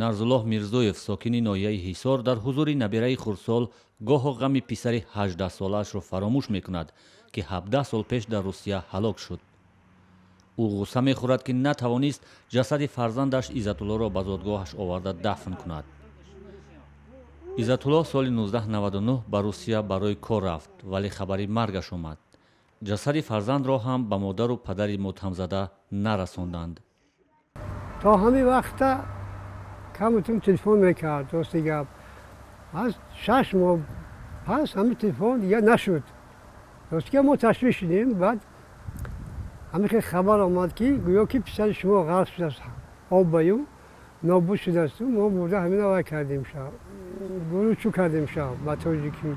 нарзуллоҳ мирзоев сокини ноҳияи ҳисор дар ҳузури набираи хурдсол гоҳо ғами писари 18-солаашро фаромӯш мекунад ки 17 сол пеш дар русия ҳалок шуд. ӯ ғусса мехӯрад ки натавонист ҷасади фарзандаш Иззатуллоҳро ба зодгоҳаш оварда дафн кунад. Иззатуллоҳ соли 1999 ба Русия барои кор рафт, вале хабари маргаш омад. ҷасади фарзандро ҳам ба модару падари муттаҳамзада нарасонданд. то ҳамин вақта камутун телефон мекард, рости гап. аз 6 моҳ пас ҳамин телефон дига нашуд. рости гап мо ташвиш шудем. баъд ҳамин хабар омад ки гӯё ки писари шумо ғарқ шудааст, об ба ю нобуд шудаасту. мо бурда ҳамин авай кардем шав, гурӯчу кардем шав ба тоҷикӣ.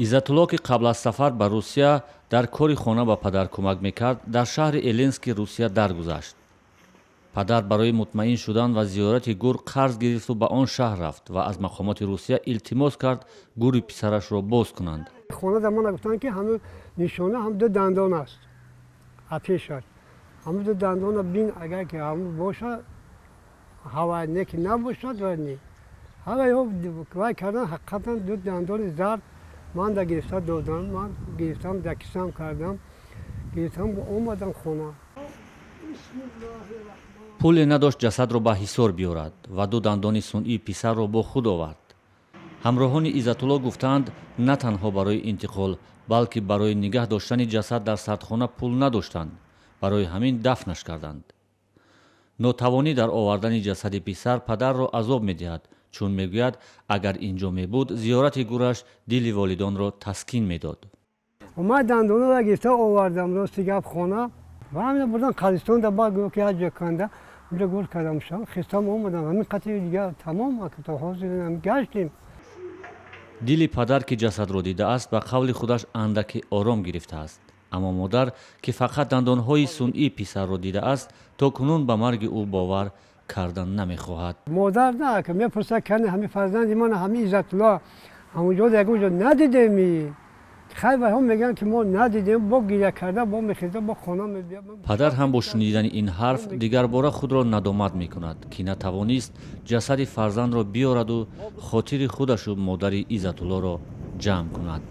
Иззатуллоҳ ки қабл аз сафар ба Русия дар кори хона ба падар кӯмак мекард, дар шаҳри Эленски Русия даргузашт. падар барои мутмаин шудан ва зиёрати гур қарз гирифту ба он шаҳр рафт ва аз мақомоти Русия илтимос кард гури писарашро боз кунанд. хона дар ман гуфтанд ки ҳамин нишона ҳам ду дандон аст. апешаш ҳамин ду дандона бин агар ки ҳамин боша ҳавай не ки набошад ва не ҳавайҳо вай кардан ҳақиқатан ду дандони зард ман да гирифта додам. ман гирифтам дар кисам кардам, гирифтам омадам хона. пуле надошт ҷасадро ба ҳисор биёрад ва ду дандони сунъии писарро бо худ овард. ҳамроҳони Иззатуллоҳ гуфтанд на танҳо барои интиқол, балки барои нигаҳ доштани ҷасад дар сардхона пул надоштанд. барои ҳамин дафнаш карданд. нотавонӣ дар овардани ҷасади писар падарро азоб медиҳад, чун мегӯяд агар инҷо мебуд зиёрати гураш дили волидонро таскин медод. ман дандонаро гирифта овардам рости гап хона ва ҳамин бурдам қабристон да ба гӯё ки ҳар ҷо канда онҷо гур кардам шав хистам омадам. ҳамин қатъи дига тамом то ҳозир гаштем. дили падар ки ҷасадро дидааст ба қавли худаш андаке ором гирифтааст. аммо модар ки фақат дандонҳои сунъии писарро дидааст, то кунун ба марги ӯ бовар кардан намехоҳад. модар на мепурсад кани ҳамин фарзанди ман ҳамин Иззатуллоҳ ҳамонҷо ягонҷо надидеми. хайвайҳо мегӯянд ки мо надидем, бо гиря карда бо мехезад бо хона мебиям. падар ҳам бо шунидани ин ҳарф дигарбора худро надомат мекунад ки натавонист ҷасади фарзандро биёраду хотири худашу модари Иззатуллоҳро ҷамъ кунад.